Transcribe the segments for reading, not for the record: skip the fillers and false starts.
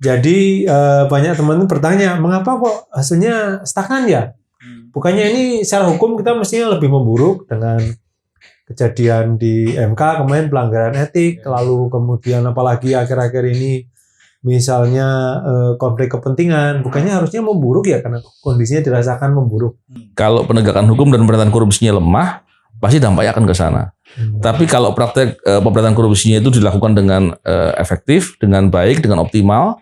Jadi banyak teman-teman bertanya, mengapa kok hasilnya stagnan ya? Bukannya ini secara hukum kita mestinya lebih memburuk dengan kejadian di MK kemarin pelanggaran etik, lalu kemudian apalagi akhir-akhir ini misalnya konflik kepentingan, bukannya harusnya memburuk ya karena kondisinya dirasakan memburuk. Kalau penegakan hukum dan pemberantasan korupsinya lemah, pasti dampaknya akan ke sana. Tapi kalau praktek pemberantasan korupsinya itu dilakukan dengan efektif, dengan baik, dengan optimal,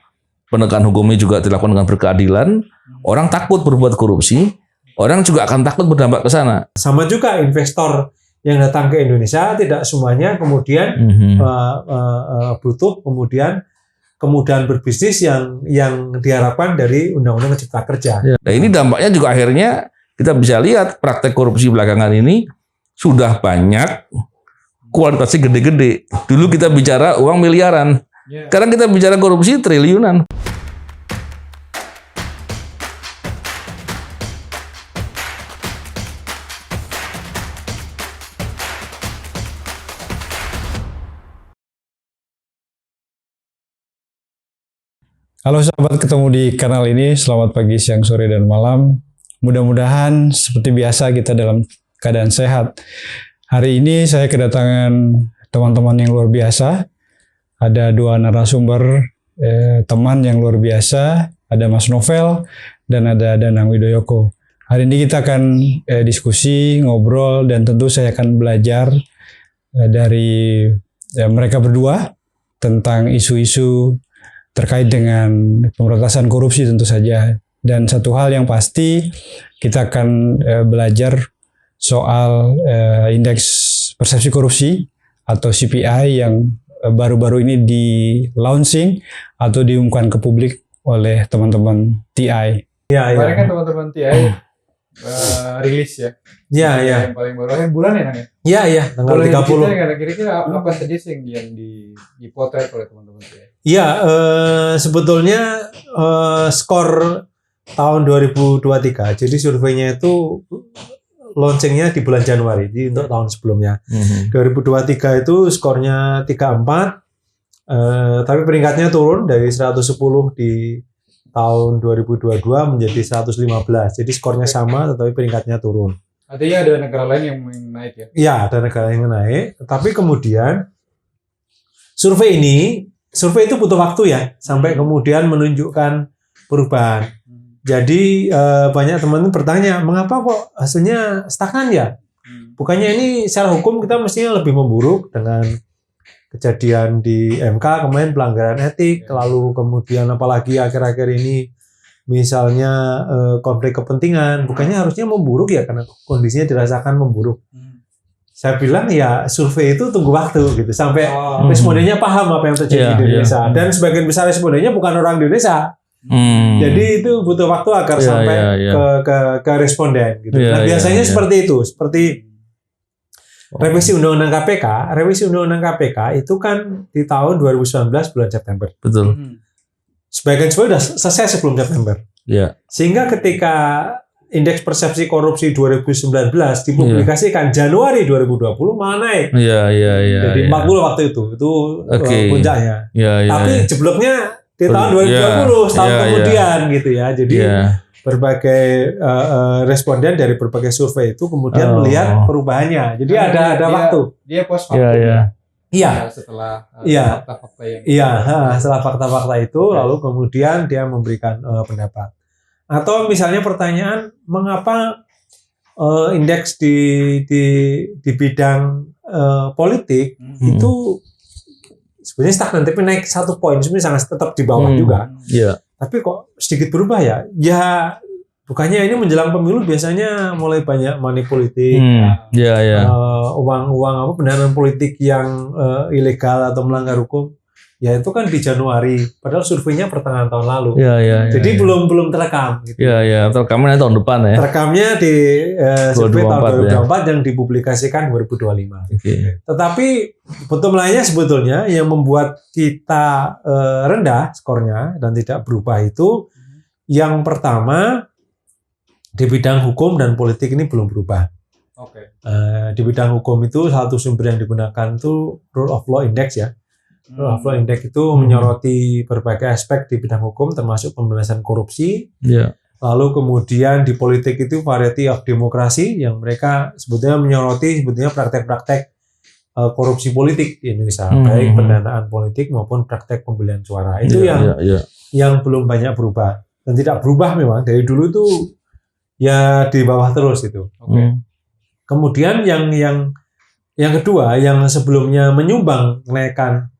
penegakan hukumnya juga dilakukan dengan berkeadilan, orang takut berbuat korupsi, orang juga akan takut berdampak ke sana. Sama juga investor yang datang ke Indonesia tidak semuanya kemudian butuh kemudahan berbisnis yang diharapkan dari Undang-Undang Cipta Kerja. Nah ini dampaknya juga akhirnya kita bisa lihat praktek korupsi belakangan ini sudah banyak, kualitasnya gede-gede. Dulu kita bicara uang miliaran, sekarang kita bicara korupsi triliunan. Halo sahabat, ketemu di kanal ini. Selamat pagi, siang, sore, dan malam. Mudah-mudahan seperti biasa kita dalam keadaan sehat. Hari ini saya kedatangan teman-teman yang luar biasa. Ada dua narasumber teman yang luar biasa. Ada Mas Novel dan ada Danang Widoyoko. Hari ini kita akan diskusi, ngobrol, dan tentu saya akan belajar dari mereka berdua tentang isu-isu terkait dengan pemberantasan korupsi tentu saja. Dan satu hal yang pasti, kita akan belajar soal indeks persepsi korupsi atau CPI yang baru-baru ini di launching atau diumumkan ke publik oleh teman-teman TI. Ya, kemarin kan teman-teman TI rilis ya. Iya, iya. Yang paling baru akhir bulan ya, Nang ya? Iya, iya, tanggal 30. Kira-kira apa saja sih yang dipotret oleh teman-teman TI? Iya, sebetulnya skor tahun 2023. Jadi surveinya itu launchingnya di bulan Januari, jadi untuk tahun sebelumnya. 2023 itu skornya 34, tapi peringkatnya turun dari 110 di tahun 2022 menjadi 115. Jadi skornya sama, tetapi peringkatnya turun. Artinya ada negara lain yang naik ya? Iya, ada negara yang naik. Tapi kemudian survei itu butuh waktu ya, sampai kemudian menunjukkan perubahan. Jadi banyak teman-teman bertanya, mengapa kok hasilnya stagnan ya? Bukannya ini secara hukum kita mestinya lebih memburuk dengan kejadian di MK kemarin pelanggaran etik, lalu kemudian apalagi akhir-akhir ini misalnya konflik kepentingan, bukannya harusnya memburuk ya karena kondisinya dirasakan memburuk. Saya bilang ya survei itu tunggu waktu gitu sampai respondennya paham apa yang terjadi di Indonesia. Dan sebagian besar respondennya bukan orang Indonesia. Jadi itu butuh waktu agar sampai ke responden gitu. Nah, biasanya seperti itu, seperti revisi Undang-Undang KPK. Revisi Undang-Undang KPK itu kan di tahun 2019 bulan September. Betul. Sebagian sudah selesai sebelum September. Ya. Sehingga ketika indeks persepsi korupsi 2019 dipublikasikan Januari 2020 malah naik. Iya. Jadi 40 waktu itu puncaknya. Tapi jebloknya di tahun 2020 setahun kemudian gitu ya. Jadi berbagai responden dari berbagai survei itu kemudian melihat perubahannya. Jadi ada waktu. Dia post fakta. Iya. Setelah fakta-fakta yang. Iya, setelah fakta-fakta itu lalu kemudian dia memberikan pendapat. Atau misalnya pertanyaan, mengapa indeks di bidang politik itu sebenarnya stagnan, tapi naik 1 poin, sebenarnya sangat tetap di bawah juga. Tapi kok sedikit berubah ya? Ya, bukannya ini menjelang pemilu biasanya mulai banyak money politik, uang apa pendanaan politik yang ilegal atau melanggar hukum. Ya itu kan di Januari, padahal surveinya pertengahan tahun lalu. Jadi belum terekam. Gitu. Terekamnya tahun depan ya. Terekamnya di survei tahun 2024 yang dipublikasikan 2025. Tetapi bottom line-nya sebetulnya yang membuat kita rendah skornya dan tidak berubah itu, yang pertama di bidang hukum dan politik ini belum berubah. Di bidang hukum itu satu sumber yang digunakan itu Rule of Law Index ya. Rule of Law Index itu menyoroti berbagai aspek di bidang hukum termasuk pemberantasan korupsi. Ya. Lalu kemudian di politik itu variety of demokrasi yang mereka sebetulnya menyoroti sebetulnya praktek-praktek korupsi politik di Indonesia, baik pendanaan politik maupun praktek pembelian suara. Itu yang belum banyak berubah dan tidak berubah memang dari dulu itu ya di bawah terus itu. Kemudian yang kedua yang sebelumnya menyumbang kenaikan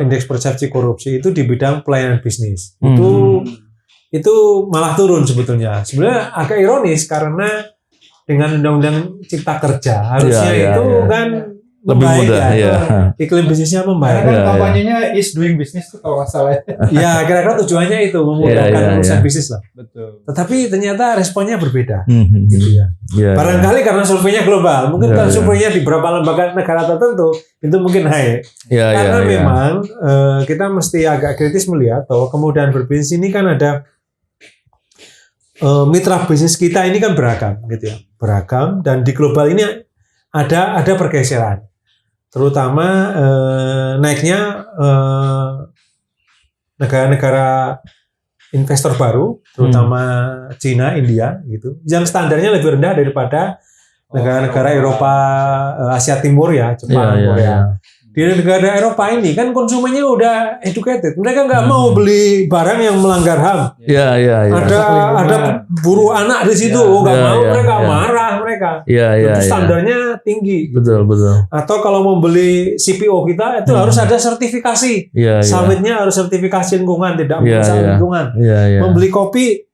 indeks persepsi korupsi itu di bidang pelayanan bisnis. Itu malah turun sebetulnya. Sebenarnya agak ironis karena dengan undang-undang cipta kerja harusnya kan lebih mudah iklim bisnisnya membaik. Kan kampanyenya is doing business tuh kalau nggak salah. Ya kira-kira tujuannya itu memudahkan urusan bisnis lah. Betul. Tetapi ternyata responnya berbeda. Gitu ya. Barangkali karena surveinya global, mungkin kalau surveinya di beberapa lembaga negara tertentu itu mungkin naik. Karena memang kita mesti agak kritis melihat bahwa kemudahan berbisnis ini kan ada mitra bisnis kita ini kan beragam gitu ya, beragam dan di global ini ada pergeseran, terutama naiknya negara-negara investor baru, terutama Cina, India gitu, yang standarnya lebih rendah daripada negara-negara Eropa, Asia Timur ya, Jepang, Korea. Di negara Eropa ini kan konsumennya udah educated, mereka nggak mau beli barang yang melanggar HAM. Ada buruh anak di situ, nggak mau, mereka marah mereka. Itu standarnya tinggi. Betul. Atau kalau mau beli CPO kita itu harus ada sertifikasi. Sawitnya harus sertifikasi lingkungan, tidak merusak lingkungan. Membeli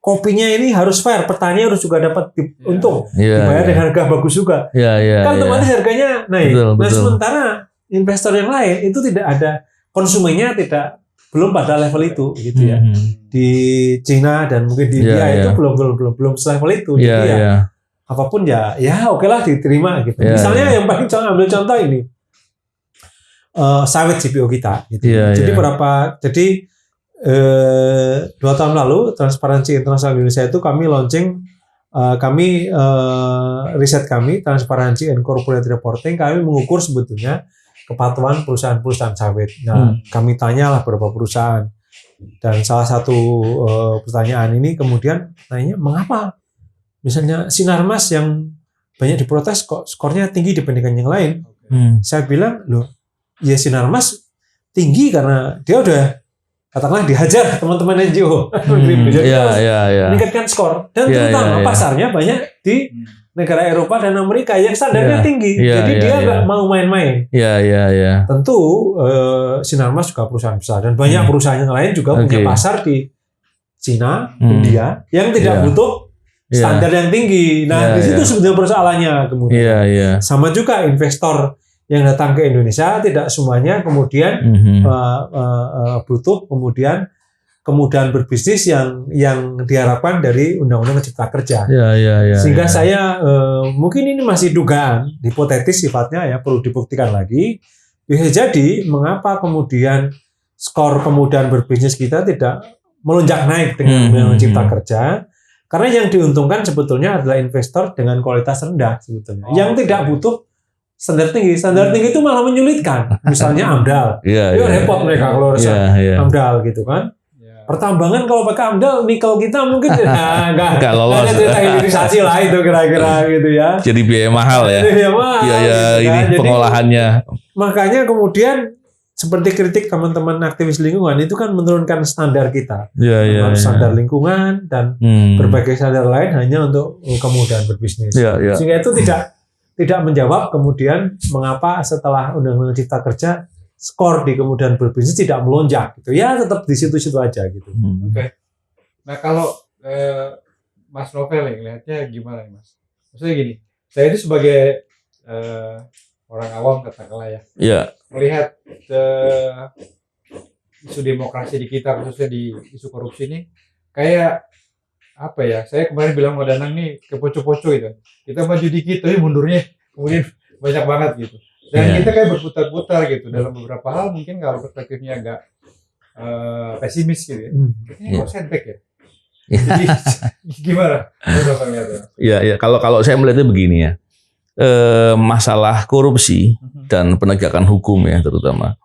kopinya ini harus fair, petani harus juga dapat untung, dibayar dengan harga bagus juga. Kan otomatis harganya naik. Nah sementara investor yang lain itu tidak ada, konsumennya belum pada level itu gitu ya. Di Cina dan mungkin di India itu belum selevel itu. Jadi apapun ya oke lah diterima gitu. Misalnya yang paling ambil contoh ini sawit CPO kita gitu. Jadi 2 tahun lalu Transparansi Internasional Indonesia itu kami launching riset kami Transparency and Corporate Reporting, kami mengukur sebetulnya kepatuhan perusahaan-perusahaan sawit. Nah, kami tanyalah beberapa perusahaan dan salah satu pertanyaan ini kemudian nanya mengapa misalnya Sinarmas yang banyak diprotes kok skornya tinggi dibandingkan yang lain. Saya bilang loh, ya Sinarmas tinggi karena dia udah katakanlah dihajar teman-teman NGO, meningkatkan skor dan terutama pasarnya banyak di negara Eropa dan Amerika yang standarnya tinggi, jadi dia nggak mau main-main. Tentu Sinarmas juga perusahaan besar dan banyak perusahaan yang lain juga punya pasar di Cina, India yang tidak butuh standar yang tinggi. Nah di situ sebenarnya persoalannya kemudian. Sama juga investor yang datang ke Indonesia tidak semuanya kemudian butuh kemudahan berbisnis yang diharapkan dari Undang-Undang Cipta Kerja. Sehingga saya mungkin ini masih dugaan hipotetis sifatnya ya, perlu dibuktikan lagi. Bisa jadi mengapa kemudian skor kemudahan berbisnis kita tidak melonjak naik dengan Undang-Undang Cipta Kerja. Karena yang diuntungkan sebetulnya adalah investor dengan kualitas rendah sebetulnya, yang tidak butuh standar tinggi. Standar tinggi itu malah menyulitkan. Misalnya AMDAL, repot mereka kalau harus AMDAL gitu kan. Pertambangan kalau pakai AMDAL, nikel kita mungkin nggak lolos. Cerita hilirisasi lah itu kira-kira gitu ya. Jadi biaya mahal ya. Biaya ini Jadi, pengolahannya. Makanya kemudian seperti kritik teman-teman aktivis lingkungan itu kan menurunkan standar kita. Standar lingkungan dan berbagai standar lain hanya untuk kemudahan berbisnis. Sehingga itu tidak menjawab kemudian mengapa setelah Undang-Undang Cipta Kerja skor di kemudahan berbisnis tidak melonjak gitu ya, tetap di situ-situ aja gitu. Nah kalau Mas Novel nih lihatnya gimana nih Mas? Maksudnya gini, saya itu sebagai orang awam katakanlah ya, melihat isu demokrasi di kita khususnya di isu korupsi ini kayak apa ya? Saya kemarin bilang sama Danang nih kepoco-poco gitu. Kita maju dikit tapi mundurnya kemudian banyak banget gitu. Dan kita kayak berputar-putar gitu dalam beberapa hal, mungkin kalau perspektifnya agak pesimis gitu ya. Ini kok setback ya? Jadi gimana? Kalau saya melihatnya begini ya. Masalah korupsi dan penegakan hukum ya terutama.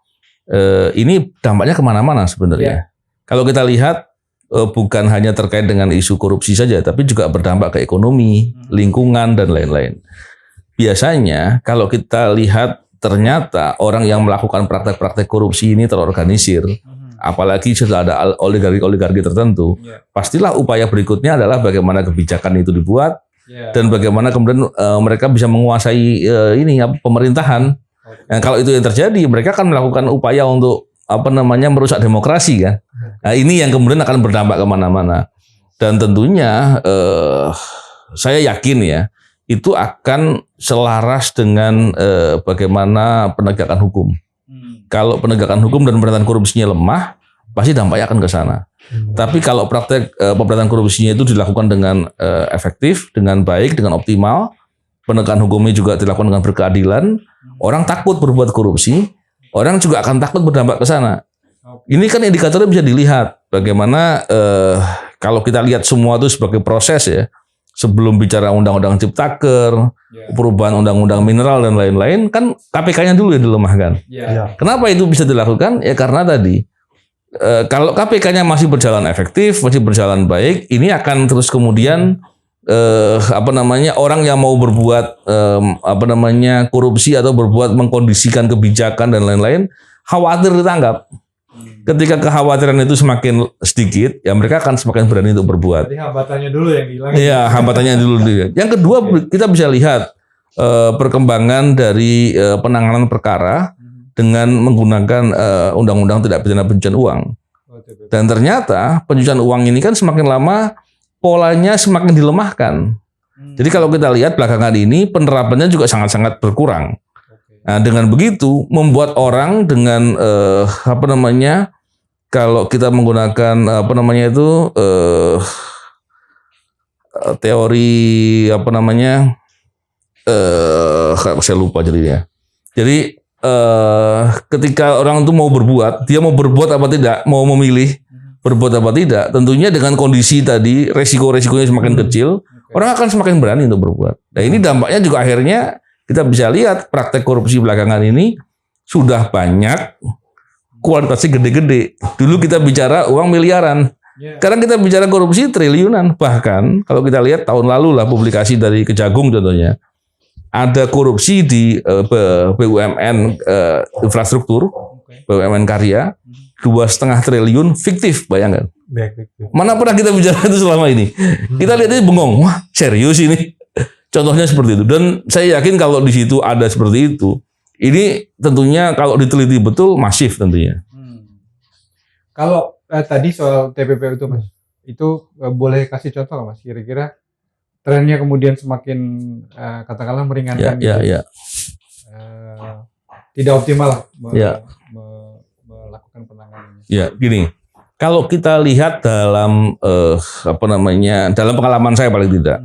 ini dampaknya kemana-mana sebenarnya. Kalau kita lihat bukan hanya terkait dengan isu korupsi saja, tapi juga berdampak ke ekonomi, lingkungan dan lain-lain. Biasanya kalau kita lihat ternyata orang yang melakukan praktek-praktek korupsi ini terorganisir, apalagi sudah ada oligarki tertentu, pastilah upaya berikutnya adalah bagaimana kebijakan itu dibuat dan bagaimana kemudian mereka bisa menguasai pemerintahan. Nah, kalau itu yang terjadi, mereka akan melakukan upaya untuk merusak demokrasi kan. Nah, ini yang kemudian akan berdampak kemana-mana. Dan tentunya saya yakin ya itu akan selaras dengan bagaimana penegakan hukum. Kalau penegakan hukum dan pemberantasan korupsinya lemah, pasti dampaknya akan ke sana. Tapi kalau praktek pemberantasan korupsinya itu dilakukan dengan efektif, dengan baik, dengan optimal, penegakan hukumnya juga dilakukan dengan berkeadilan, orang takut berbuat korupsi, orang juga akan takut berdampak ke sana. Ini kan indikatornya bisa dilihat bagaimana kalau kita lihat semua itu sebagai proses ya. Sebelum bicara undang-undang Ciptaker, perubahan undang-undang mineral dan lain-lain, kan KPK-nya dulu yang dilemahkan. Kenapa itu bisa dilakukan? Ya karena tadi kalau KPK-nya masih berjalan efektif, masih berjalan baik, ini akan terus kemudian orang yang mau berbuat korupsi atau berbuat mengkondisikan kebijakan dan lain-lain khawatir ditangkap. Ketika kekhawatiran itu semakin sedikit, ya mereka akan semakin berani untuk berbuat. Jadi hambatannya dulu yang hilang. Iya, hambatannya dulu. Yang kedua, kita bisa lihat perkembangan dari penanganan perkara dengan menggunakan undang-undang tidak pidana pencucian uang. Dan ternyata pencucian uang ini kan semakin lama polanya semakin dilemahkan. Jadi kalau kita lihat belakangan ini penerapannya juga sangat-sangat berkurang. Nah, dengan begitu membuat orang dengan kalau kita menggunakan teori saya lupa jadinya. Jadi ketika orang itu mau berbuat, dia mau berbuat apa tidak, mau memilih berbuat apa tidak, tentunya dengan kondisi tadi resiko-resikonya semakin kecil, orang akan semakin berani untuk berbuat. Nah, ini dampaknya juga akhirnya kita bisa lihat praktek korupsi belakangan ini sudah banyak, kualitasnya gede-gede. Dulu kita bicara uang miliaran. Sekarang kita bicara korupsi triliunan. Bahkan kalau kita lihat tahun lalu lah publikasi dari Kejagung contohnya. Ada korupsi di BUMN infrastruktur, BUMN karya, 2,5 triliun fiktif, bayangkan. Mana pernah kita bicara itu selama ini? Kita lihat ini bengong. Wah, serius ini. Contohnya seperti itu. Dan saya yakin kalau di situ ada seperti itu, ini tentunya kalau diteliti betul masif tentunya. Kalau tadi soal TPPU itu Mas, itu boleh kasih contoh nggak Mas? Kira-kira trennya kemudian semakin katakanlah meringankan tidak optimal lah melakukan penanganannya. Ya, gini. Kalau kita lihat dalam dalam pengalaman saya paling tidak.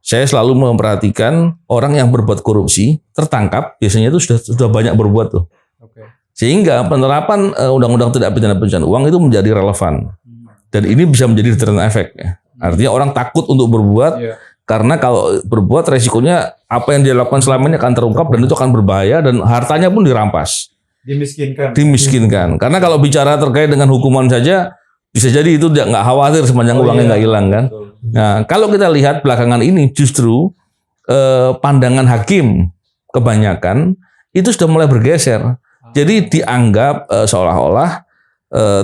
Saya selalu memperhatikan orang yang berbuat korupsi tertangkap biasanya itu sudah banyak berbuat tuh. Sehingga penerapan undang-undang tidak pidana pencucian uang itu menjadi relevan. Dan ini bisa menjadi deterrent effect ya. Artinya orang takut untuk berbuat karena kalau berbuat resikonya apa yang dia lakukan selama ini akan terungkap dan itu akan berbahaya dan hartanya pun dirampas. Dimiskinkan. Karena kalau bicara terkait dengan hukuman saja bisa jadi itu nggak khawatir sepanjang uangnya nggak hilang kan. Nah, kalau kita lihat belakangan ini justru pandangan hakim kebanyakan itu sudah mulai bergeser. Jadi dianggap seolah-olah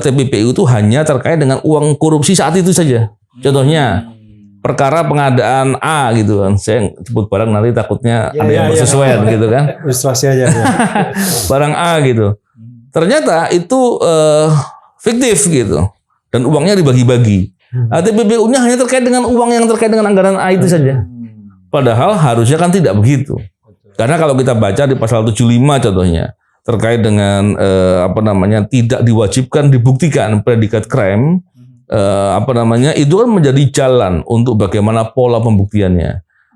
TPPU itu hanya terkait dengan uang korupsi saat itu saja. Contohnya perkara pengadaan A gitu kan. Saya sebut barang nanti takutnya ada yang bersesuaian gitu kan. Ilustrasi aja. Barang A gitu. Ternyata itu fiktif gitu. Dan uangnya dibagi-bagi. TPPU-nya hanya terkait dengan uang yang terkait dengan anggaran A itu saja. Padahal harusnya kan tidak begitu. Karena kalau kita baca di pasal 75 contohnya terkait dengan tidak diwajibkan dibuktikan predikat crime itu kan menjadi jalan untuk bagaimana pola pembuktiannya.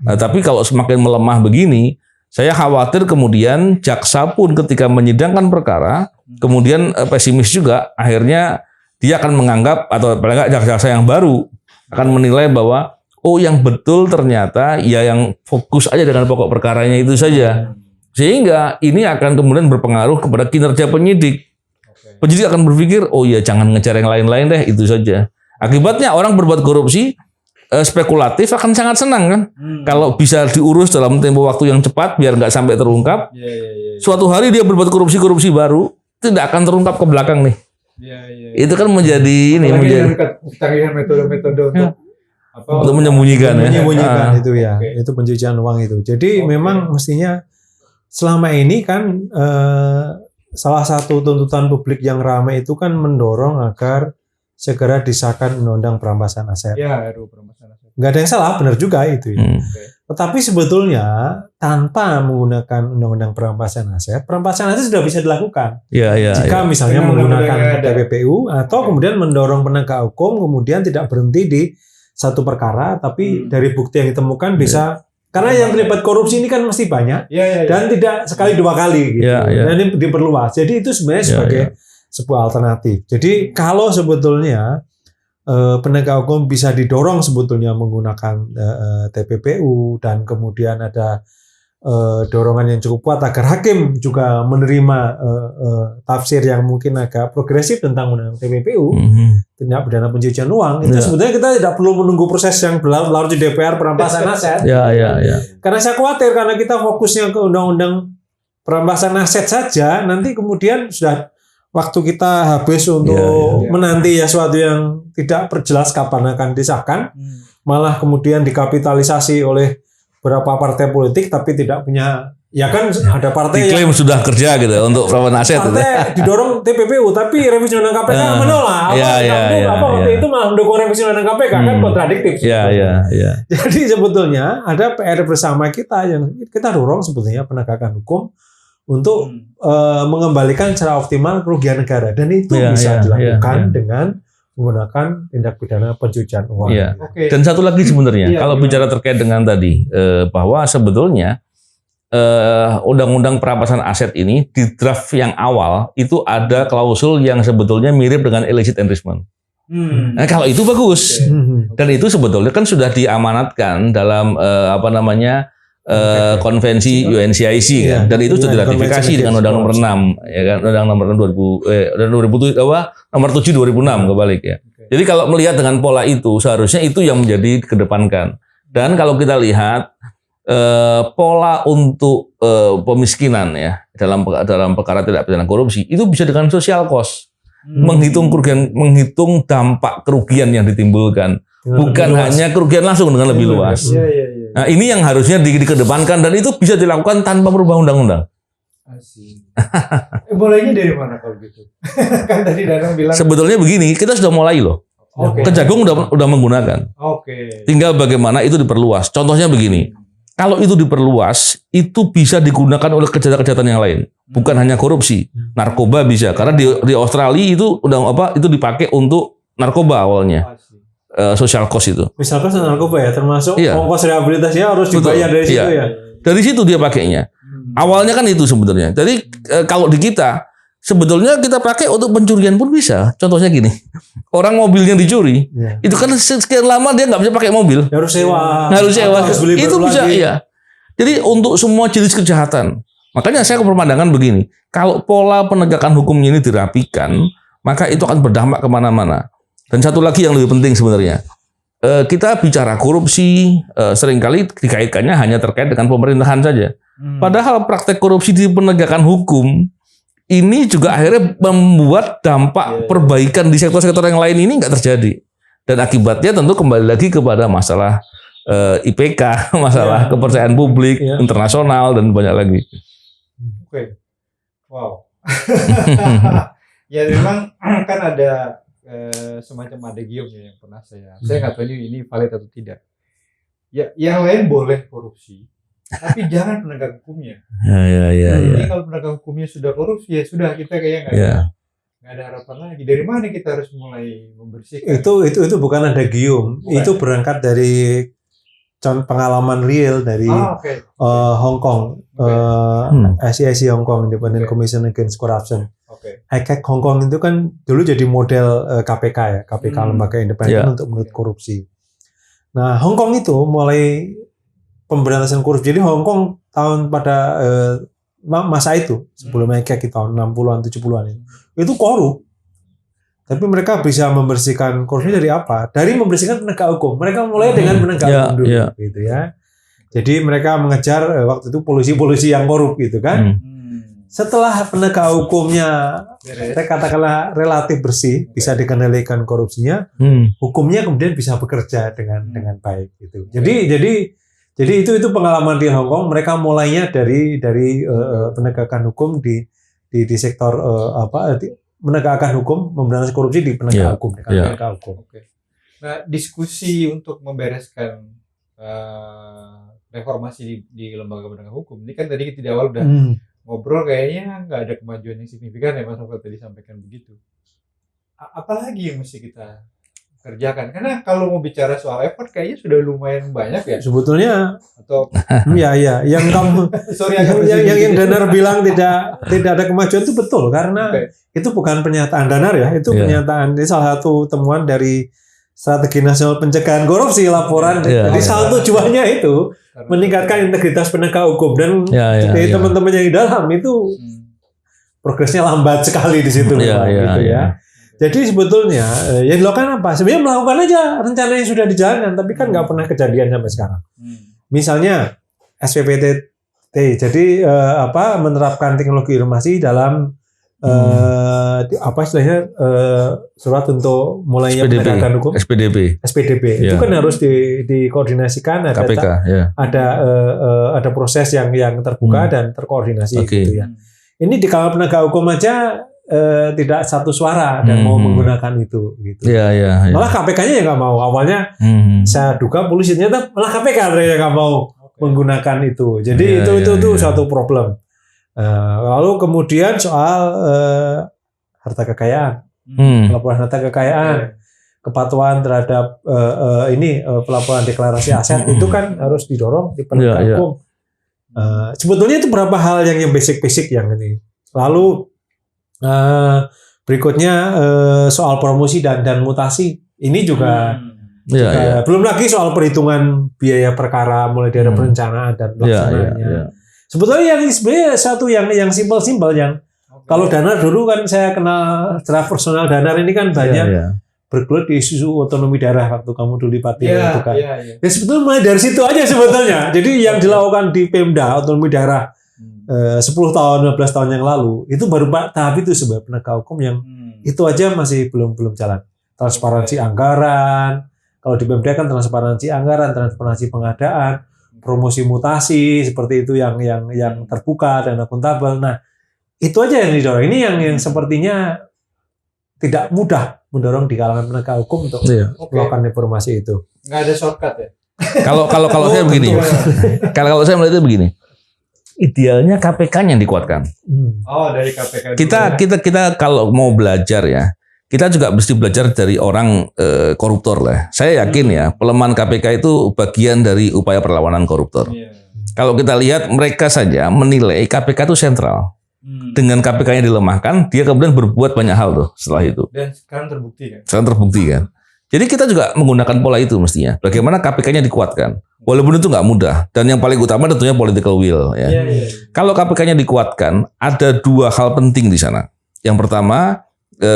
Nah, tapi kalau semakin melemah begini, saya khawatir kemudian jaksa pun ketika menyidangkan perkara kemudian pesimis juga akhirnya dia akan menganggap atau paling nggak jaksa yang baru akan menilai bahwa yang betul ternyata ya yang fokus aja dengan pokok perkaranya itu saja. Sehingga ini akan kemudian berpengaruh kepada kinerja penyidik. Penyidik akan berpikir, oh ya jangan ngejar yang lain-lain deh, itu saja. Akibatnya orang berbuat korupsi spekulatif akan sangat senang kan. Kalau bisa diurus dalam tempo waktu yang cepat biar nggak sampai terungkap. Suatu hari dia berbuat korupsi baru tidak akan terungkap ke belakang nih. Itu kan menjadi ini menjadi kecanggihan metode-metode untuk menyembunyikan ya. Menyembunyikan itu ya. Itu pencucian uang itu. Jadi memang mestinya selama ini kan salah satu tuntutan publik yang ramai itu kan mendorong agar segera disahkan undang-undang perampasan aset. Ya, RUU perampasan aset. Nggak ada yang salah, benar juga itu. Ya. Tetapi sebetulnya tanpa menggunakan undang-undang perampasan aset sudah bisa dilakukan. Jika misalnya menggunakan TPPU atau kemudian mendorong penegak hukum, kemudian tidak berhenti di satu perkara, tapi dari bukti yang ditemukan bisa. Karena yang terlibat korupsi ini kan mesti banyak dan tidak sekali dua kali gitu. Dan ini diperluas. Jadi itu sebenarnya sebagai sebuah alternatif. Jadi kalau sebetulnya penegak hukum bisa didorong sebetulnya menggunakan TPPU dan kemudian ada dorongan yang cukup kuat agar hakim juga menerima tafsir yang mungkin agak progresif tentang undang TPPU, tindak pidana pencucian uang, itu sebetulnya kita tidak perlu menunggu proses yang berlarut di DPR perampasan aset. Karena saya khawatir karena kita fokusnya ke undang-undang perampasan aset saja, nanti kemudian sudah waktu kita habis untuk menanti sesuatu yang tidak perjelas kapan akan disahkan, malah kemudian dikapitalisasi oleh beberapa partai politik tapi tidak punya, ya kan ada partai diklaim yang sudah kerja gitu untuk perampasan aset. Partai didorong TPPU tapi revisi undang KPK menolak. Waktu itu malah mendukung revisi undang KPK kan kontradiktif. Jadi sebetulnya ada PR bersama kita yang kita dorong sebetulnya penegakan hukum untuk mengembalikan secara optimal kerugian negara dan itu bisa dilakukan dengan menggunakan tindak pidana pencucian uang. Dan satu lagi sebenarnya kalau bicara terkait dengan tadi bahwa sebetulnya undang-undang perampasan aset ini di draft yang awal itu ada klausul yang sebetulnya mirip dengan illicit enrichment. Nah, kalau itu bagus dan itu sebetulnya kan sudah diamanatkan dalam konvensi UNCIC kan, dan itu sudah diratifikasi dengan Undang Nomor 6 ya kan, Undang Nomor 7 2006 kebalik ya. Jadi kalau melihat dengan pola itu seharusnya itu yang menjadi kedepankan. Dan kalau kita lihat pola untuk pemiskinan ya dalam perkara tidak pidana korupsi itu bisa dengan social cost, menghitung kerugian, menghitung dampak kerugian yang ditimbulkan. Bukan hanya kerugian langsung dengan lebih luas. Nah, ini yang harusnya dikedepankan dan itu bisa dilakukan tanpa merubah undang-undang. Mulainya dari mana kalau gitu? Kan tadi Danang bilang. Sebetulnya begini, kita sudah mulai loh. Kejagung udah menggunakan. Tinggal bagaimana itu diperluas. Contohnya begini, kalau itu diperluas, itu bisa digunakan oleh kejahatan-kejahatan yang lain. Bukan hanya korupsi, narkoba bisa. Karena di Australia itu itu dipakai untuk narkoba awalnya. Social cost itu. Social cost narkoba ya, termasuk ongkos rehabilitasinya harus dibayar dari situ ya. Dari situ dia pakainya. Awalnya kan itu sebenarnya. Jadi kalau di kita sebetulnya kita pakai untuk pencurian pun bisa. Contohnya gini, orang mobilnya dicuri, itu kan sekian lama dia nggak bisa pakai mobil. Harus sewa. Itu bisa iya. Jadi untuk semua jenis kejahatan. Makanya saya berpandangan begini, kalau pola penegakan hukumnya ini dirapikan, maka itu akan berdampak kemana-mana. Dan satu lagi yang lebih penting sebenarnya, kita bicara korupsi seringkali dikaitkannya hanya terkait dengan pemerintahan saja. Padahal praktek korupsi di penegakan hukum ini juga akhirnya membuat dampak perbaikan di sektor-sektor yang lain ini nggak terjadi. Dan akibatnya tentu kembali lagi kepada masalah IPK, masalah kepercayaan publik, internasional, dan banyak lagi. Wow. Ya memang kan ada semacam adegium yang pernah saya nggak tahu ini valid atau tidak. Ya, yang lain boleh korupsi, tapi jangan penegak hukumnya. Jadi kalau penegak hukumnya sudah korupsi, ya sudah kita kayak nggak ada harapan lagi. Dari mana kita harus mulai membersihkan? Itu bukan adegium, itu berangkat dari pengalaman real dari Hong Kong, SCIC Hong Kong, Independent Commission Against Corruption. ICAC Hong Kong itu kan dulu jadi model KPK ya, KPK lembaga independen untuk menuntut korupsi. Nah, Hong Kong itu mulai pemberantasan korupsi. Jadi Hong Kong pada masa itu sebelum Ekek tahun 60-an 70-an itu korup. Tapi mereka bisa membersihkan korupsi dari apa? Dari membersihkan penegak hukum. Mereka mulai dengan penegak hukum dulu, gitu ya. Jadi mereka mengejar waktu itu polisi-polisi yang korup, gitu kan. Setelah penegak hukumnya, katakanlah relatif bersih, bisa dikendalikan korupsinya, hukumnya kemudian bisa bekerja dengan baik, gitu. Jadi itu pengalaman di Hong Kong. Mereka mulainya dari penegakan hukum di sektor menegakkan hukum, memberantas korupsi di penegak hukum. Penegak hukum. Nah, diskusi untuk membereskan reformasi di lembaga penegak hukum ini kan tadi kita di awal udah ngobrol, kayaknya nggak ada kemajuan yang signifikan ya Mas Novel tadi sampaikan begitu. Apalagi yang mesti kita kerjakan? Karena kalau mau bicara soal effort kayaknya sudah lumayan banyak ya. Sebetulnya atau ya yang kamu yang Danar bilang tidak ada kemajuan itu betul, karena itu bukan pernyataan Danar ya, itu pernyataan, ini salah satu temuan dari Strategi Nasional Pencegahan Korupsi, laporan. Jadi salah tujuannya itu meningkatkan integritas penegak hukum, dan dari teman-teman yang di dalam itu progresnya lambat sekali di situ. Jadi sebetulnya yang dilakukan apa? Sebenarnya melakukan aja rencana yang sudah dijalankan, tapi kan nggak pernah kejadian sampai sekarang. Misalnya SPPT, jadi menerapkan teknologi informasi dalam istilahnya surat untuk mulainya penegakan hukum. SPDP. Itu kan harus dikoordinasikan, ada proses yang terbuka dan terkoordinasi, gitu ya. Ini di kalangan penegak hukum aja tidak satu suara dan mau menggunakan itu, gitu. Malah KPK-nya yang nggak mau. Awalnya saya duga polisi, ternyata malah KPK yang nggak mau menggunakan itu. Jadi itu suatu problem. Lalu kemudian soal harta kekayaan, pelaporan harta kekayaan, kepatuhan terhadap pelaporan deklarasi aset itu kan harus didorong di penegak hukum. Sebetulnya itu beberapa hal yang basic yang ini. Lalu berikutnya soal promosi dan mutasi ini juga, belum lagi soal perhitungan biaya perkara mulai dari perencanaan dan pelaksanaannya. Sebetulnya sebenarnya satu yang simpel yang kalau Danar dulu kan saya kenal secara personal, Danar ini kan banyak bergelut di isu otonomi daerah waktu kamu dulu di Pati itu kan. Ya sebetulnya mulai dari situ aja sebetulnya. Jadi yang dilakukan di Pemda otonomi daerah 10 tahun, 15 tahun yang lalu itu baru tahap itu sebagai penegak hukum yang itu aja masih belum jalan. Transparansi anggaran, kalau di Pemda kan transparansi anggaran, transparansi pengadaan, promosi mutasi seperti itu yang terbuka dan akuntabel. Nah, itu aja yang didorong. Ini yang sepertinya tidak mudah mendorong di kalangan penegak hukum untuk melakukan reformasi itu. Nggak ada shortcut ya. Kalau saya begini. Kalau saya melihatnya begini. Idealnya KPK yang dikuatkan. Dari KPK. Kita kalau mau belajar ya, kita juga mesti belajar dari orang koruptor lah. Saya yakin ya, pelemahan KPK itu bagian dari upaya perlawanan koruptor. Kalau kita lihat mereka saja menilai KPK itu sentral. Dengan KPK-nya dilemahkan, dia kemudian berbuat banyak hal tuh setelah itu. Dan sekarang terbukti kan. Jadi kita juga menggunakan pola itu mestinya. Bagaimana KPK-nya dikuatkan. Walaupun itu nggak mudah, dan yang paling utama tentunya political will. Ya. Kalau KPK-nya dikuatkan, ada dua hal penting di sana. Yang pertama,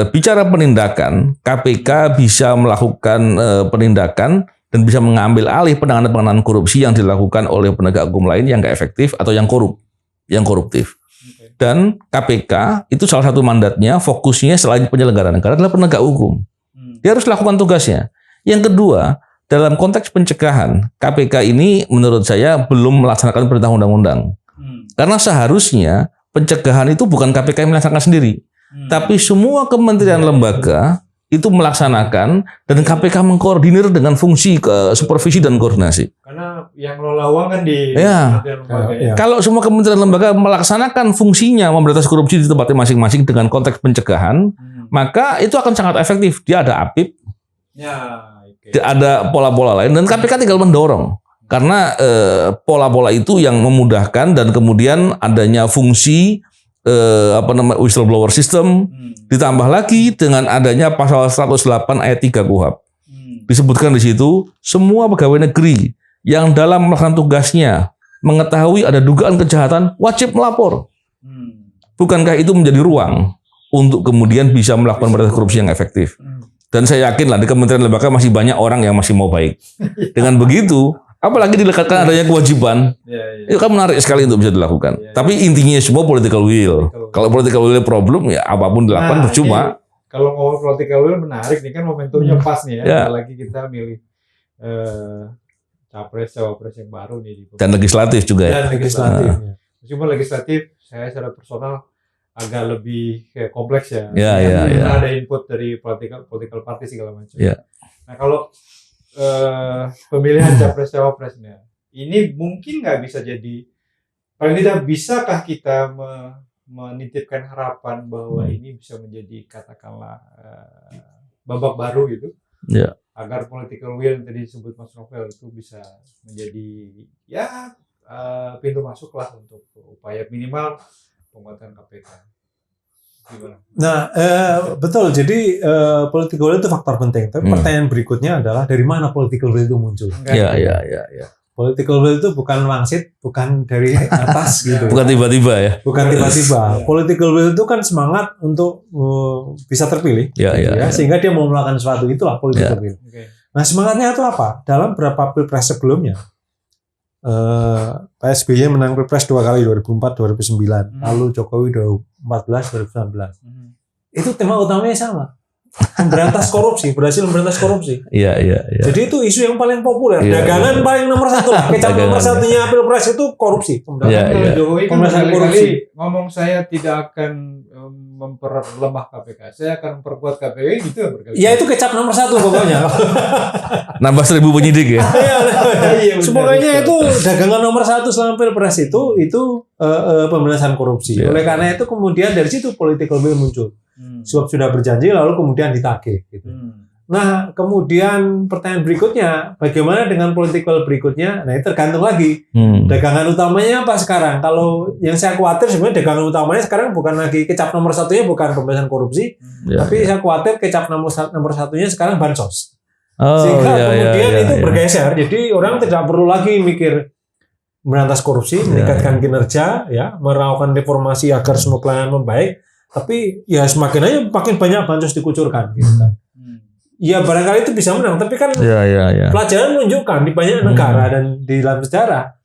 bicara penindakan, KPK bisa melakukan penindakan dan bisa mengambil alih penanganan korupsi yang dilakukan oleh penegak hukum lain yang nggak efektif atau yang koruptif. Dan KPK itu salah satu mandatnya, fokusnya selain penyelenggaraan negara adalah penegak hukum. Dia harus lakukan tugasnya. Yang kedua, dalam konteks pencegahan, KPK ini menurut saya belum melaksanakan perintah undang-undang. Karena seharusnya pencegahan itu bukan KPK yang melaksanakan sendiri, tapi semua kementerian lembaga itu melaksanakan, dan KPK mengkoordinir dengan fungsi supervisi dan koordinasi. Karena yang ngelola uang kan di kementerian lembaga. Kalau semua kementerian lembaga melaksanakan fungsinya memberantas korupsi di tempatnya masing-masing dengan konteks pencegahan, maka itu akan sangat efektif. Dia ada APIP. Ada pola-pola lain, dan KPK tinggal mendorong karena pola-pola itu yang memudahkan, dan kemudian adanya fungsi whistleblower system, ditambah lagi dengan adanya pasal 108 ayat 3 KUHP. Disebutkan di situ semua pegawai negeri yang dalam melaksanakan tugasnya mengetahui ada dugaan kejahatan wajib melapor. Bukankah itu menjadi ruang untuk kemudian bisa melakukan pemberantasan korupsi yang efektif? Dan saya yakin lah di kementerian lembaga masih banyak orang yang masih mau baik. Dengan begitu, apalagi dilekatkan adanya kewajiban, itu kan menarik sekali untuk bisa dilakukan. Tapi intinya semua political will. Kalau political will problem, ya apapun dilakukan percuma. Kalau ngomong political will menarik nih kan momentumnya pas nih ya. Apalagi kita milih capres cawapres yang baru nih di dan legislatif juga ya. Dan legislatif. Meskipun legislatif saya secara personal agak lebih kayak kompleks ya. Ya. Ada input dari political party segala macam. Ya. Nah kalau pemilihan capres cawapresnya ini mungkin nggak bisa jadi, paling tidak bisakah kita menitipkan harapan bahwa ini bisa menjadi katakanlah babak baru gitu, agar political will yang tadi disebut Mas Novel itu bisa menjadi pintu masuk lah untuk upaya minimal penguatan KPK. Gimana? Nah, betul. Jadi political will itu faktor penting. Tapi pertanyaan berikutnya adalah dari mana political will itu muncul? Iya. Political will itu bukan wangsit, bukan dari atas gitu. Bukan tiba-tiba ya. Bukan tiba-tiba. Political will itu kan semangat untuk bisa terpilih. Sehingga dia mau melakukan sesuatu, itulah political will. Nah, semangatnya itu apa? Dalam beberapa pilpres sebelumnya, Pak SBY menang pilpres 2 kali, 2004, 2009. Lalu Jokowi 2014, 2019. Itu tema utamanya sama. Memberantas korupsi, berhasil memberantas korupsi. Iya. Jadi itu isu yang paling populer. Dagangan paling nomor 1 lah. Kecap nomor 1-nya pilpres itu korupsi. Jokowi kan berkali-kali ngomong saya tidak akan memperlemah KPK, saya akan memperkuat KPK gitu ya berkali-kali. Ya itu kecap nomor 1 pokoknya. Nambah 1.000 penyidik ya. Semuanya itu dagangan nomor 1 selama pilpres itu pemberantasan korupsi. Oleh karena itu kemudian dari situ political will muncul. Sebab sudah berjanji lalu kemudian ditagih gitu. Nah, kemudian pertanyaan berikutnya, bagaimana dengan political berikutnya? Nah, itu tergantung lagi. Dagangan utamanya apa sekarang? Kalau yang saya khawatir sebenarnya dagangan utamanya sekarang bukan lagi kecap nomor 1-nya bukan pemberantasan korupsi, tapi saya khawatir kecap nomor 1-nya sekarang bansos. Sehingga kemudian itu bergeser. Jadi orang tidak perlu lagi mikir memberantas korupsi, meningkatkan kinerja, ya, melakukan reformasi agar semua pelayanan membaik. Tapi ya semakin aja makin banyak bansos dikucurkan gitu kan. Ya barangkali itu bisa menang, tapi kan pelajaran menunjukkan di banyak negara dan di dalam sejarah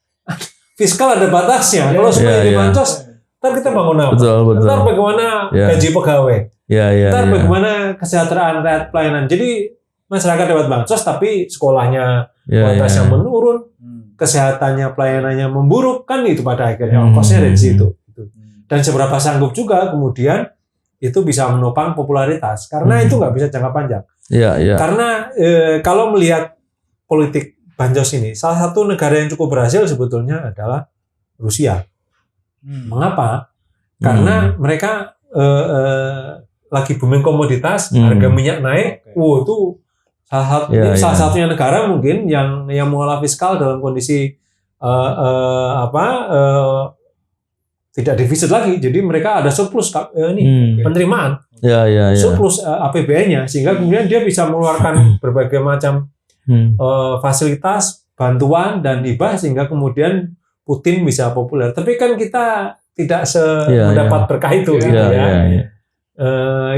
fiskal ada batasnya. Kalau semua ini bansos, ntar kita bangun apa? Ntar bagaimana gaji pegawai? Ntar bagaimana kesejahteraan rakyat pelayanan? Jadi masyarakat dapat bansos tapi sekolahnya kualitasnya menurun, kesehatannya pelayanannya memburuk, kan itu pada akhirnya ongkosnya dari situ. Dan seberapa sanggup juga kemudian itu bisa menopang popularitas karena itu nggak bisa jangka panjang. Karena kalau melihat politik bansos ini, salah satu negara yang cukup berhasil sebetulnya adalah Rusia. Mengapa? Karena mereka lagi booming komoditas, harga minyak naik. Itu salah satunya negara mungkin yang mengolah fiskal dalam kondisi tidak defisit lagi, jadi mereka ada surplus penerimaan, surplus APBN-nya, sehingga kemudian dia bisa mengeluarkan berbagai macam fasilitas, bantuan dan hibah sehingga kemudian Putin bisa populer. Tapi kan kita tidak mendapat berkah itu,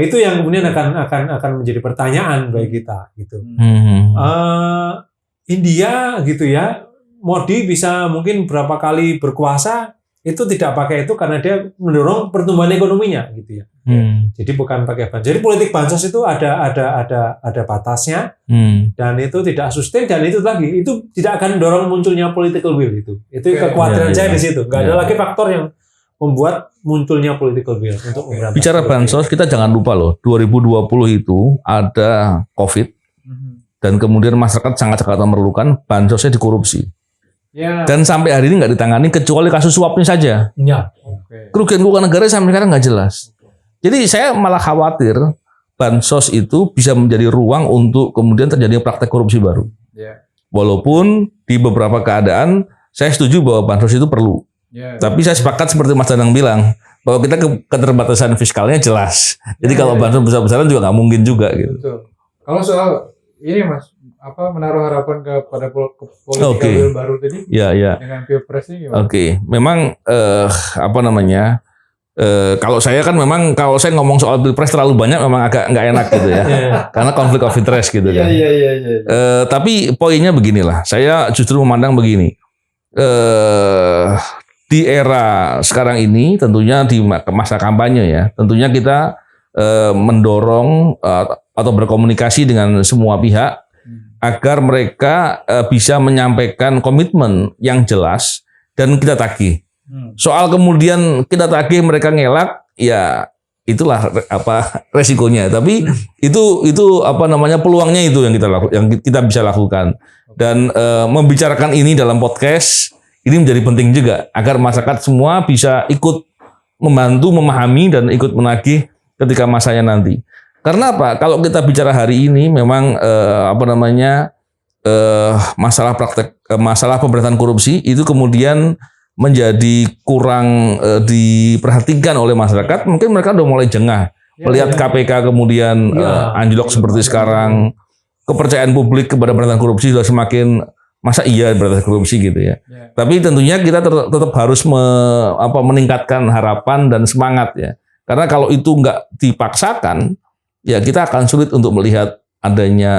itu yang kemudian akan menjadi pertanyaan bagi kita, gitu. India, gitu ya, Modi bisa mungkin berapa kali berkuasa. Itu tidak pakai itu karena dia mendorong pertumbuhan ekonominya gitu ya. Jadi bukan pakai bansos. Jadi politik bansos itu ada batasnya dan itu tidak sustain dan itu lagi itu tidak akan mendorong munculnya political will itu. Itu kekhawatiran saya di situ. Enggak ada lagi faktor yang membuat munculnya political will untuk memberantas. Bicara bansos kita jangan lupa loh 2020 itu ada COVID dan kemudian masyarakat sangat memerlukan bansosnya dikorupsi. Dan sampai hari ini nggak ditangani kecuali kasus suapnya saja. Kerugian keuangan negara sampai sekarang nggak jelas. Jadi saya malah khawatir bansos itu bisa menjadi ruang untuk kemudian terjadi praktek korupsi baru. Walaupun di beberapa keadaan saya setuju bahwa bansos itu perlu. Tapi saya sepakat seperti Mas Danang bilang bahwa kita keterbatasan fiskalnya jelas. Jadi kalau bansos besar-besaran juga nggak mungkin juga gitu. Kalau soal ini Mas, menaruh harapan kepada politik baru tadi dengan pilpres ini gimana? Memang Kalau saya kan memang kalau saya ngomong soal pilpres terlalu banyak memang agak nggak enak gitu ya, karena konflik of interest gitu kan. Iya. Tapi poinnya beginilah, saya justru memandang begini, di era sekarang ini tentunya di masa kampanye ya, tentunya kita mendorong atau berkomunikasi dengan semua pihak agar mereka bisa menyampaikan komitmen yang jelas dan kita tagih. Soal kemudian kita tagih mereka ngelak, ya itulah resikonya. Tapi itu apa namanya peluangnya itu yang kita bisa lakukan. Dan membicarakan ini dalam podcast ini menjadi penting juga agar masyarakat semua bisa ikut membantu memahami dan ikut menagih ketika masanya nanti. Karena apa? Kalau kita bicara hari ini memang masalah pemberantasan korupsi itu kemudian menjadi kurang diperhatikan oleh masyarakat. Mungkin mereka udah mulai jengah melihat KPK kemudian anjlok seperti sekarang. Kepercayaan publik kepada pemberantasan korupsi sudah semakin, masa iya pemberantasan korupsi gitu ya. Tapi tentunya kita tetap harus meningkatkan harapan dan semangat ya. Karena kalau itu nggak dipaksakan, ya kita akan sulit untuk melihat adanya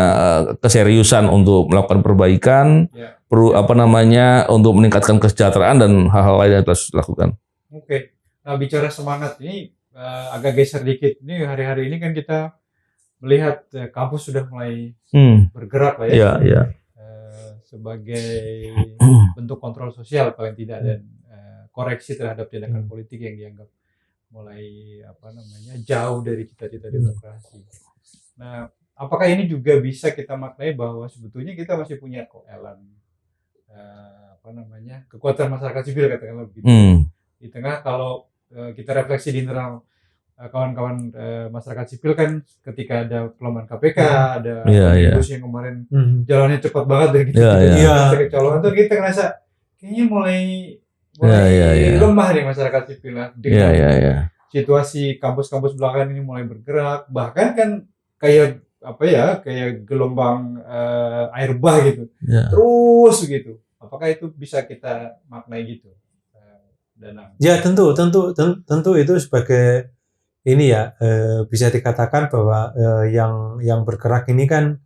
keseriusan untuk melakukan perbaikan, untuk meningkatkan kesejahteraan dan hal-hal lain yang harus dilakukan. Oke. Nah, bicara semangat ini agak geser dikit. Ini hari-hari ini kan kita melihat kampus sudah mulai bergerak lah ya. Iya. Sebagai bentuk kontrol sosial paling tidak dan koreksi terhadap tindakan politik yang dianggap mulai jauh dari cita-cita demokrasi. Nah, apakah ini juga bisa kita maknai bahwa sebetulnya kita masih punya kekuatan masyarakat sipil katakanlah begitu. Di tengah kalau kita refleksi di internal kawan-kawan masyarakat sipil kan ketika ada pelemahan KPK, ada omnibus yang kemarin jalannya cepat banget dari kita kecolongan tuh kita ngerasa kayaknya mulai lemah nih masyarakat sipil dengan situasi kampus-kampus belakangan ini mulai bergerak, bahkan kan kayak gelombang air bah gitu, terus gitu. Apakah itu bisa kita maknai gitu, Danang? Ya tentu itu sebagai ini ya bisa dikatakan bahwa yang bergerak ini kan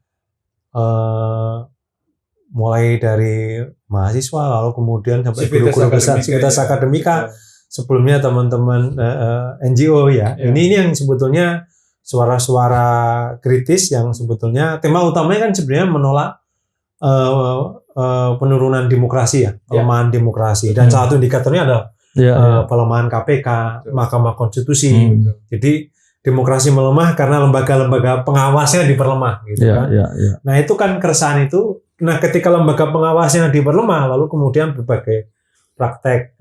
mulai dari mahasiswa lalu kemudian sampai guru-guru besar sivitas akademika, sebelumnya teman-teman NGO ya. Ini yang sebetulnya suara-suara kritis yang sebetulnya tema utamanya kan sebenarnya menolak penurunan demokrasi ya, pelemahan demokrasi, dan salah satu indikatornya adalah pelemahan KPK, Mahkamah Konstitusi. Jadi demokrasi melemah karena lembaga-lembaga pengawasnya diperlemah gitu kan. Nah, itu kan keresahan itu. Nah, ketika lembaga pengawasnya diperlemah lalu kemudian berbagai praktek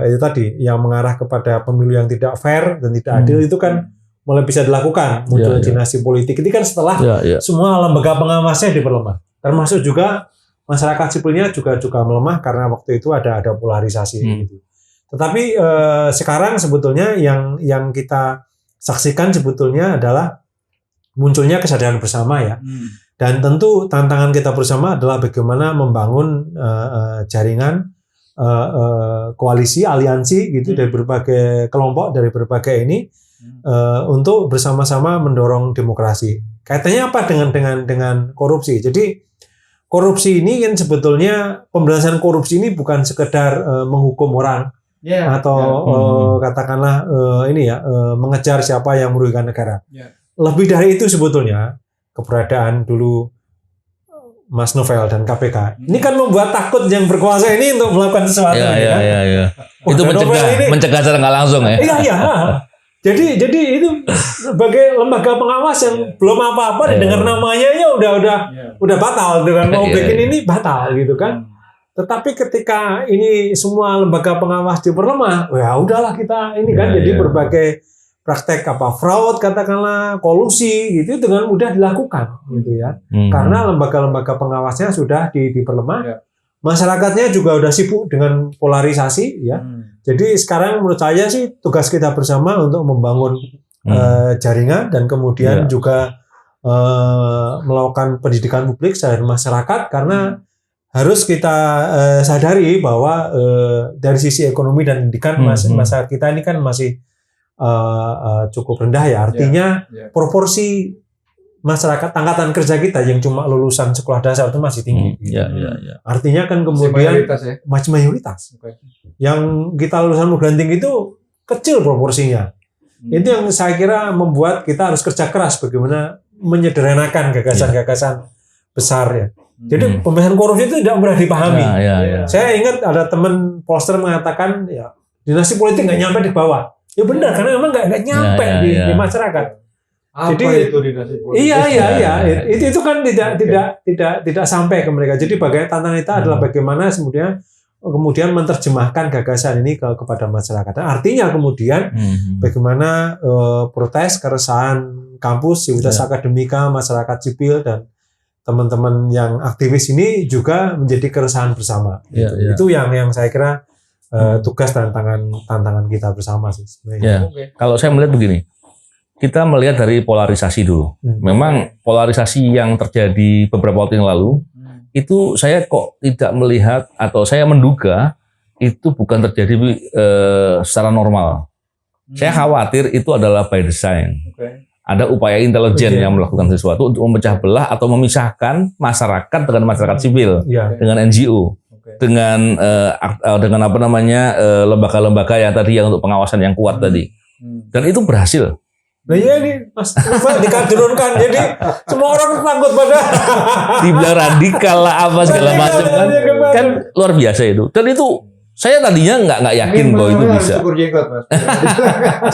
itu tadi yang mengarah kepada pemilu yang tidak fair dan tidak adil itu kan mulai bisa dilakukan, muncul dinasti politik. Ini kan setelah semua lembaga pengawasnya diperlemah. Termasuk juga masyarakat sipilnya juga melemah karena waktu itu ada polarisasi gitu. Tetapi sekarang sebetulnya yang kita saksikan sebetulnya adalah munculnya kesadaran bersama ya. Dan tentu tantangan kita bersama adalah bagaimana membangun jaringan koalisi, aliansi gitu dari berbagai kelompok, dari berbagai ini untuk bersama-sama mendorong demokrasi. Kaitannya apa dengan korupsi? Jadi korupsi ini kan sebetulnya pemberantasan korupsi ini bukan sekedar menghukum orang katakanlah mengejar siapa yang merugikan negara. Lebih dari itu sebetulnya keberadaan dulu Mas Novel dan KPK. Ini kan membuat takut yang berkuasa ini untuk melakukan sesuatu. Iya. Itu mencegah secara nggak langsung ya. Iya. Jadi itu sebagai lembaga pengawas yang belum apa-apa dengar namanya ya udah batal dengan mau bikin ini batal gitu kan. Tetapi ketika ini semua lembaga pengawas diperlemah, ya udahlah kita ini kan jadi berbagai praktek fraud katakanlah, kolusi gitu dengan mudah dilakukan gitu ya. Karena lembaga-lembaga pengawasnya sudah diperlemah. Masyarakatnya juga udah sibuk dengan polarisasi ya. Jadi sekarang menurut saya sih tugas kita bersama untuk membangun jaringan dan kemudian juga melakukan pendidikan publik secara masyarakat, karena harus kita sadari bahwa dari sisi ekonomi dan pendidikan masyarakat kita ini kan masih cukup rendah ya. Artinya proporsi masyarakat angkatan kerja kita yang cuma lulusan sekolah dasar itu masih tinggi. Artinya kan kemudian masih mayoritas. Yang kita lulusan perguruan tinggi itu kecil proporsinya. Itu yang saya kira membuat kita harus kerja keras bagaimana menyederhanakan gagasan-gagasan besar ya. Jadi pemberantasan korupsi itu tidak mudah dipahami. Saya ingat ada teman poster mengatakan ya dinasti politik nggak nyampe di bawah. Ya benar karena memang nggak nyampe di masyarakat. Apa jadi itu dinasti politik? Iya. Itu kan tidak sampai ke mereka. Jadi tantangan kita adalah bagaimana kemudian menerjemahkan gagasan ini kepada masyarakat. Artinya kemudian bagaimana protes keresahan kampus, sivitas akademika, masyarakat sipil dan teman-teman yang aktivis ini juga menjadi keresahan bersama. Itu yang saya kira tugas dan tantangan kita bersama sih. Kalau saya melihat begini. Kita melihat dari polarisasi dulu. Memang polarisasi yang terjadi beberapa waktu yang lalu, itu saya kok tidak melihat atau saya menduga itu bukan terjadi secara normal. Saya khawatir itu adalah by design. Ada upaya intelijen yang melakukan sesuatu untuk memecah belah atau memisahkan masyarakat dengan masyarakat sipil, dengan NGO, dengan apa namanya lembaga-lembaga yang tadi yang untuk pengawasan yang kuat tadi. Dan itu berhasil. Nah iya nih Mas Novel dikadrunkan jadi semua orang takut pada dibilang radikal lah apa segala macam kan luar biasa itu. Dan itu saya tadinya nggak yakin bahwa itu bisa.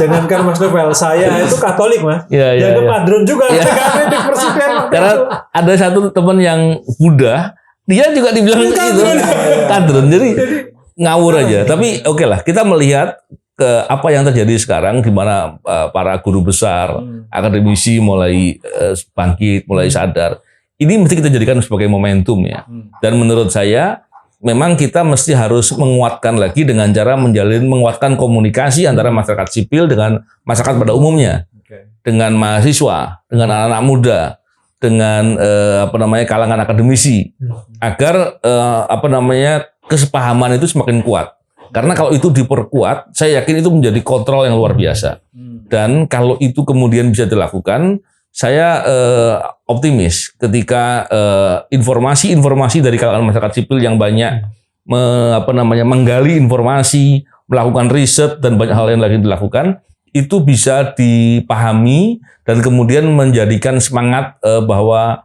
Jangankan Mas Novel, saya itu Katolik Mas. Jadi kadrun juga karena di presiden. Karena ada satu teman yang Buddha, dia juga dibilang itu kadrun. Jadi ngawur aja. Tapi oke lah, kita melihat ke apa yang terjadi sekarang di mana para guru besar, akademisi mulai bangkit, mulai sadar. Ini mesti kita jadikan sebagai momentum ya. Dan menurut saya memang kita mesti harus menguatkan lagi dengan cara menguatkan komunikasi antara masyarakat sipil dengan masyarakat pada umumnya. Dengan mahasiswa, dengan anak-anak muda, dengan kalangan akademisi agar kesepahaman itu semakin kuat. Karena kalau itu diperkuat, saya yakin itu menjadi kontrol yang luar biasa. Dan kalau itu kemudian bisa dilakukan, saya optimis ketika informasi-informasi dari kalangan masyarakat sipil yang banyak menggali informasi, melakukan riset dan banyak hal yang lagi dilakukan, itu bisa dipahami dan kemudian menjadikan semangat bahwa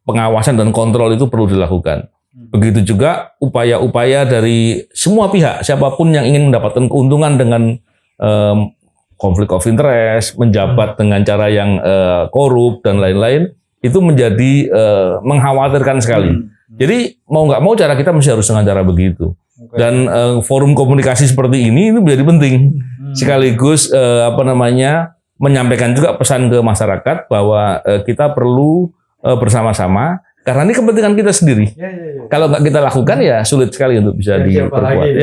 pengawasan dan kontrol itu perlu dilakukan. Begitu juga upaya-upaya dari semua pihak, siapapun yang ingin mendapatkan keuntungan dengan konflik of interest, menjabat dengan cara yang korup dan lain-lain, itu menjadi mengkhawatirkan sekali. Jadi mau nggak mau cara kita mesti harus dengan cara begitu. Dan forum komunikasi seperti ini itu menjadi penting. Sekaligus menyampaikan juga pesan ke masyarakat bahwa kita perlu bersama-sama. Karena ini kepentingan kita sendiri. Kalau nggak kita lakukan ya sulit sekali untuk bisa diperbuat.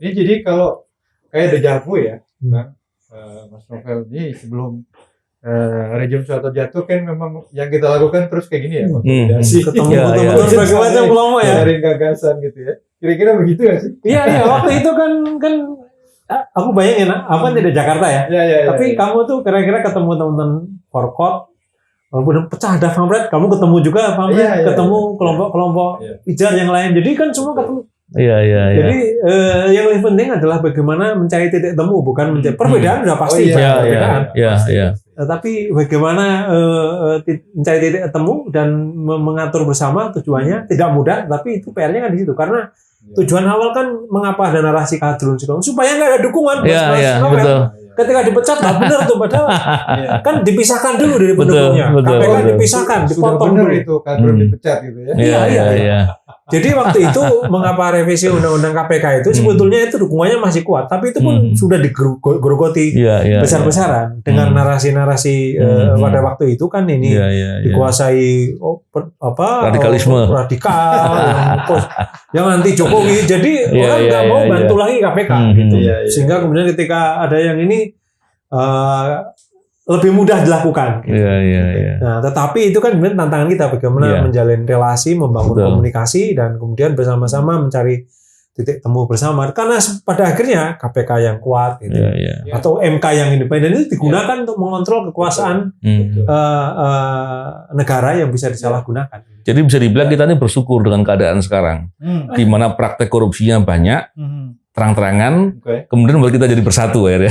Ini jadi kalau kayak dejavu ya, Mas Novel ini sebelum rejim Soeharto jatuh kan memang yang kita lakukan terus kayak gini ya, konsolidasi, ketemu berbagai macam kelompok ya, dari gagasan gitu ya. Kira-kira begitu nggak sih? Iya waktu itu kan aku bayangin tidak Jakarta ya. Tapi kamu tuh kira-kira ketemu teman-teman Forkot. Walaupun pecah ada pamflet, kamu ketemu juga pamflet, ketemu kelompok-kelompok pijar yang lain. Jadi kan semua ketemu. Jadi yang lebih penting adalah bagaimana mencari titik temu, bukan mencari perbedaan sudah pasti. Tapi bagaimana mencari titik temu dan mengatur bersama tujuannya tidak mudah, tapi itu PR-nya kan di situ. Karena tujuan awal kan mengapa ada narasi kadrun supaya nggak ada dukungan. Betul. Ketika dipecat nggak benar tuh, padahal kan dipisahkan dulu dari pendukungnya. KPK dipisahkan, dipotong dulu itu kadrun dipecat gitu ya. Iya. Jadi waktu itu mengapa revisi undang-undang KPK itu sebetulnya itu dukungannya masih kuat, tapi itu pun sudah digerogoti besar-besaran dengan narasi-narasi pada waktu itu kan ini dikuasai radikalisme radikal yang anti Jokowi. Jadi orang nggak mau bantu lagi KPK gitu. Sehingga kemudian ketika ada yang ini lebih mudah dilakukan. Iya, iya, iya. Nah, tetapi itu kan sebenarnya tantangan kita bagaimana Iya. menjalin relasi, membangun Betul. komunikasi, dan kemudian bersama-sama mencari titik temu bersama. Karena pada akhirnya KPK yang kuat, gitu, Iya, iya. atau MK yang independen itu digunakan untuk mengontrol kekuasaan Hmm. negara yang bisa disalahgunakan. Jadi bisa dibilang kita ini bersyukur dengan keadaan sekarang, di mana praktek korupsinya banyak, terang-terangan, Oke. kemudian buat kita jadi bersatu akhirnya.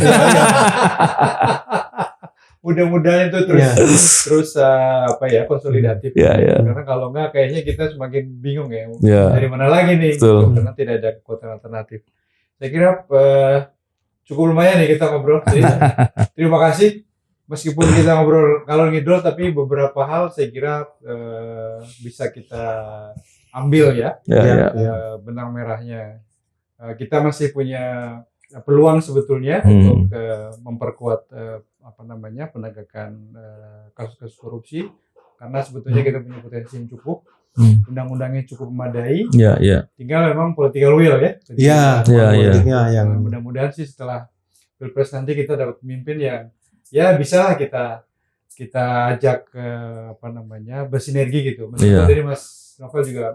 Mudah-mudahan itu terus apa ya, konsolidatif. Iya, iya. Karena kalau enggak kayaknya kita semakin bingung ya. Iya. Dari mana lagi nih? Betul. Karena tidak ada kekuatan alternatif. Saya kira cukup lumayan nih kita ngobrol. Jadi, terima kasih. Meskipun kita ngobrol kalau ngidol, tapi beberapa hal saya kira bisa kita ambil ya. Iya, iya. Benang merahnya. Kita masih punya peluang sebetulnya Hmm. untuk memperkuat penegakan kasus-kasus korupsi, karena sebetulnya kita punya potensi yang cukup, undang-undangnya cukup memadai, Iya, iya. tinggal memang political will ya. Iya, Iya, politiknya yang Mudah-mudahan sih setelah Pilpres nanti kita dapat pemimpin yang ya bisa lah kita ajak bersinergi gitu. Meskipun Iya. tadi Mas Novel juga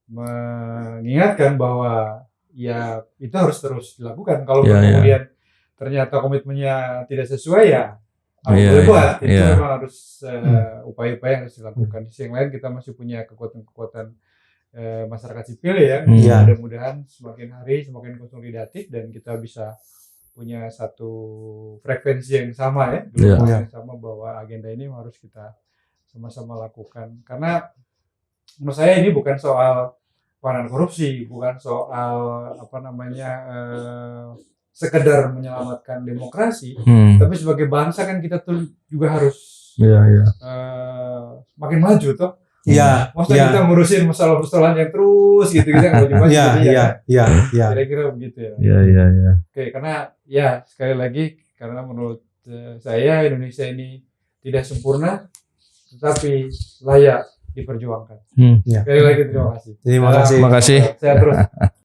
mengingatkan bahwa ya itu harus terus dilakukan. Kalau Iya, iya. kemudian ternyata komitmennya tidak sesuai, ya apa Iya, boleh iya, buat. Itu iya. memang harus upaya-upaya yang harus dilakukan. Di sisi yang lain kita masih punya kekuatan-kekuatan masyarakat sipil ya. Iya. Mudah-mudahan semakin hari semakin konsolidatif dan kita bisa punya satu frekuensi yang sama ya, Iya. gelombang yang sama, bahwa agenda ini harus kita sama-sama lakukan. Karena menurut saya ini bukan soal peranan korupsi, bukan soal sekedar menyelamatkan demokrasi, tapi sebagai bangsa kan kita tuh juga harus Iya, iya. makin maju toh. Iya, Maksudnya iya. kita ngurusin masalah-masalah yang terus gitu kita nggak maju-maju. Iya, jadi iya, iya, iya. kira-kira begitu ya. Iya, iya, iya. Oke, karena ya sekali lagi, karena menurut saya Indonesia ini tidak sempurna, tetapi layak diperjuangkan. Hmm. Iya. Sekali lagi terima kasih. Terima kasih. Terima kasih. Sehat terus.